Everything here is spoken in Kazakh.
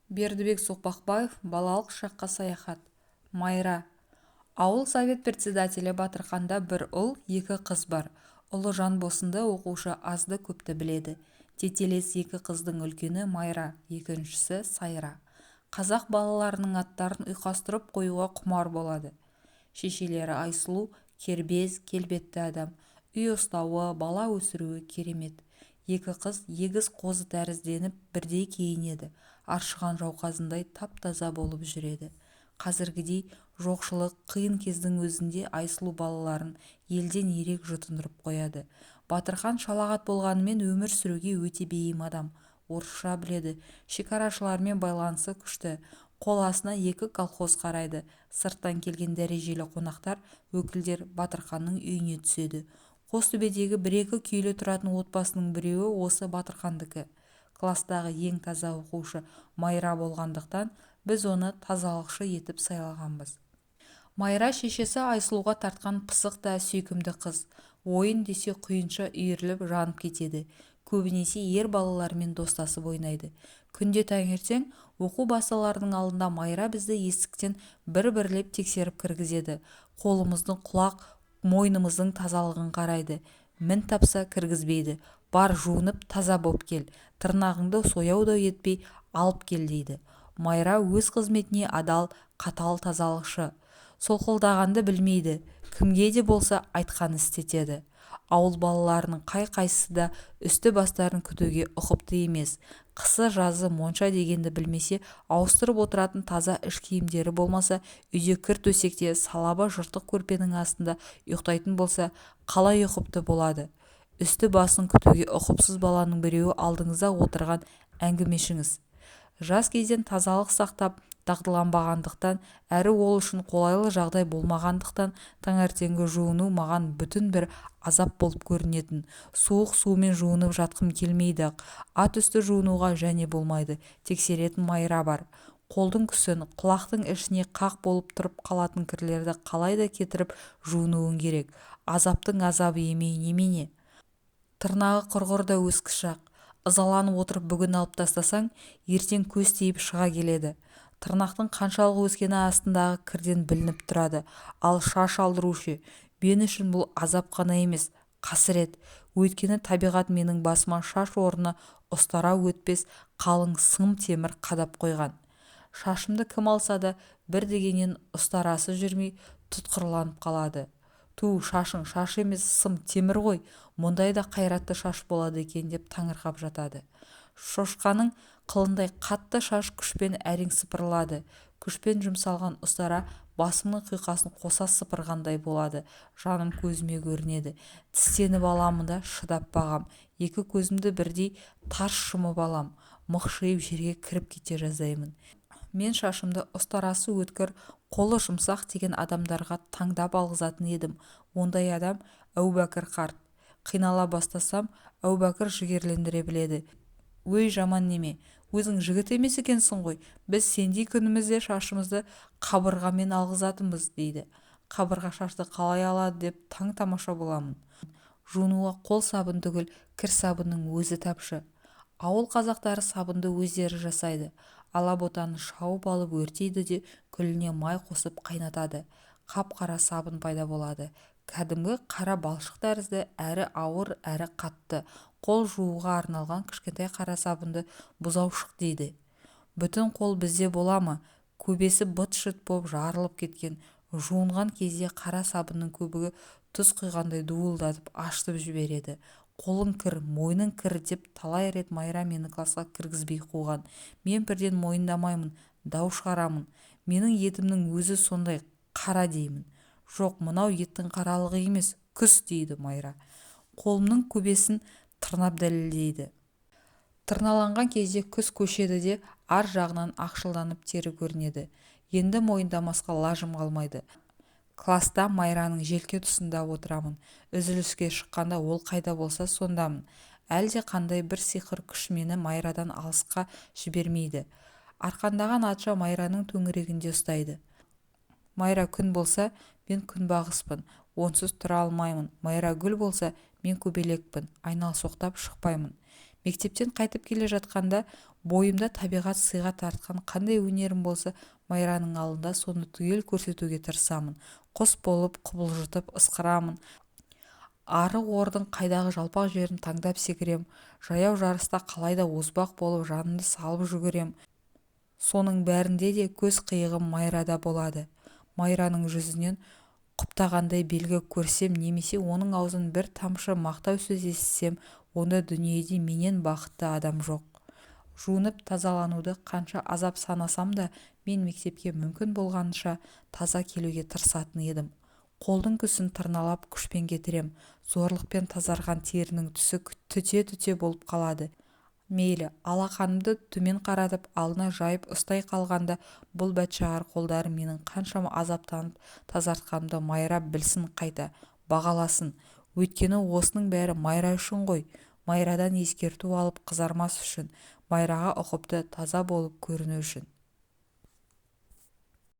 Бердібек Соқпақбаев балалық шаққа саяхат. Майра. Ауыл совет председателі Батырханда бір ұл, екі қыз бар. Ұлы Жанбосынды оқушы азды көпті біледі. Тетелес екі қыздың үлкені Майра, екіншісі Сайра. Қазақ балаларының аттарын ұйқастырып қоюға құмар болады. Шешелері Айсұлу, кербез, келбетті адам. Үй ұстауы, бала өсіруі керемет. Екі қыз егіз қозы тәрізденіп бірдей киінеді. Аршыған жауқазындай тап-таза болып жүреді. Қазіргідей жоқшылық қиын кездің өзінде Айсұлу балаларын елден ерек жұтындырып қояды. Батырхан шалағат болғанымен өмір сүруге өте бейім адам. Орысша біледі, шекарашылармен байланысы күшті. Қол астына екі колхоз қарайды. Сырттан келген дәрежелі қонақтар, өкілдер Батырханның үйіне түседі. Қостөбедегі бір-екі күйлі тұратын отбасының біреуі осы Батырхандікі. Кластағы ең таза оқушы Майра болғандықтан біз оны тазалықшы етіп сайлағанбыз. Майра шешесі Айсұлуға тартқан пысық та сүйкімді қыз. Ойын десе құйынша үйіріліп жанып кетеді. Көбінесе ер балалармен достасып ойнайды. Күнде таңертең оқу басталардың алдында Майра бізді есіктен бір-бірлеп тексеріп кіргізеді. Қолымыздың, құлақ, мойнымыздың тазалығын қарайды. Мін тапса кіргізбейді. Бар жуынып таза боп кел, тырнағыңды сояудай етпей алып кел дейді. Майра өз қызметіне адал, қатал тазалықшы. Солқылдағанды білмейді. Кімге де болса айтқан істетеді. Ауыл балаларының қай-қайсысы да үсті бастарын күтуге ұқыпты емес. Қысы-жазы монша дегенді білмесе, ауыстырып отыратын таза іш киімдері болмаса, үйде кір төсекте салаба жыртық көрпенің астында ұйықтайтын болса, қалай ұқыпты болады? Үсті басын күтуге ұқыпсыз баланың біреуі алдыңызда отырған әңгімешіңіз. Жас кезден тазалық сақтап дағдыланбағандықтан, әрі ол үшін қолайлы жағдай болмағандықтан, таңертеңгі жуыну маған бүтін бір азап болып көрінетін. Суық сумен жуынып жатқым келмейді. Ат үсті жуынуға және болмайды. Тексеретін Майра бар. Қолдың күсін, құлақтың ішіне қақ болып тұрып қалатын кірлерді қалайда кетіріп жуынуың керек. Азаптың азабы емей немене? Тырнағы құрғыр да өскішақ. Ызаланып отырып бүгін алып тастасаң, ертең көз тиіп шыға келеді. Тырнақтың қаншалық өскені астындағы кірден білініп тұрады. Ал шаш алдырушы, мен үшін бұл азап қана емес, қасірет. Өйткені табиғат менің басыма шаш орнына ұстара өтпес қалың сым темір қадап қойған. Шашымды кім алса да бір дегеннен ұстарасы жүрмей тұтқырланып қалады. Ту, шашың шаш емес, сым темір ғой, мұндай да қайратты шаш болады екен деп таңырқап жатады. Шошқаның қылындай қатты шаш күшпен әрең сыпырылады. Күшпен жұмсалған ұстара басымның құйқасын қоса сыпырғандай болады. Жаным көзіме көрінеді. Тістеніп аламын да шыдап бағам. Екі көзімді бірдей тарс жұмып алам. Мықшиып жерге кіріп кете жаздаймын. Мен шашымды ұстарасы өткір, қолы жұмсақ деген адамдарға таңдап алғызатын едім. Ондай адам Әубәкір қарт. Қинала бастасам, Әубәкір жігерлендіре біледі. Өй жаман неме, өзің жігіт емес екенсің ғой, біз сендей күнімізде шашымызды қабырғамен алғызатынбыз дейді. Қабырға шашты қалай алады деп таң-тамаша боламын. Жуынуға қол сабын түгіл, кір сабынның өзі тапшы. Ауыл қазақтары сабынды өздері жасайды. Алаботаны шауып алып өртейді де күліне май қосып қайнатады. Қап-қара сабын пайда болады. Кәдімгі қара балшық тәрізді, әрі ауыр, әрі қатты. Қол жууға арналған кішкентай қара сабынды бұзаушық дейді. Бүтін қол бізде бола ма? Көбесі быт-шыт боп жарылып кеткен. Жуынған кезде қара сабынның көбігі тұз құйғандай дуылдатып ашытып жібереді. Қолың кір, мойның кір деп талай рет Майра мені класқа кіргізбей қуған. Мен бірден мойындамаймын, дау шығарамын. Менің етімнің өзі сондай қара деймін. Жоқ, мынау еттің қаралығы емес, күс дейді Майра. Қолымның көбесін тырнап дәлелдейді. Тырналанған кезде күс көшеді де ар жағынан ақшылданып тері көрінеді. Енді мойындамасқа лажым қалмайды. Класта Майраның желке тұсында отырамын. Үзіліске шыққанда ол қайда болса сондамын. Әлде қандай бір сиқыр күш мені Майрадан алысқа жібермейді. Арқандаған атша Майраның төңірегінде ұстайды. Майра күн болса, мен күнбағыспын, онсыз тұра алмаймын. Майра гүл болса, мен көбелекпін, айналсоқтап шықпаймын. Мектептен қайтып келе жатқанда бойымда табиғат сыйға тартқан қандай өнерім болса, Майраның алдында соны түгел көрсетуге тырысамын. Құс болып құбылжытып ысқырамын. Ары-ордың қайдағы жалпақ жерін таңдап секірем. Жаяу жарыста қалайда озбақ болып жанымды салып жүгірем. Соның бәрінде де көз қиығым Майрада болады. Майраның жүзінен құптағандай белгі көрсем, немесе оның аузын бір тамшы мақтау сөз естісем, онда дүниеде менен бақытты адам жоқ. Жуынып тазалануды қанша азап санасам да, мен мектепке мүмкін болғанша таза келуге тырысатын едім. Қолдың күсін тырналап күшпен кетірем. Зорлықпен тазарған терінің түсі түте-түте болып қалады. Мейлі, алақанымды төмен қаратып алдына жайып ұстай қалғанда, бұл бәтшағар қолдары менің қаншама азаптанып тазартқанымды Майра білсін қайта, бағаласын. Өйткені осының бәрі Майра үшін ғой. Майрадан ескерту алып қызармас үшін, Майраға ұқыпты, таза болып көріну үшін.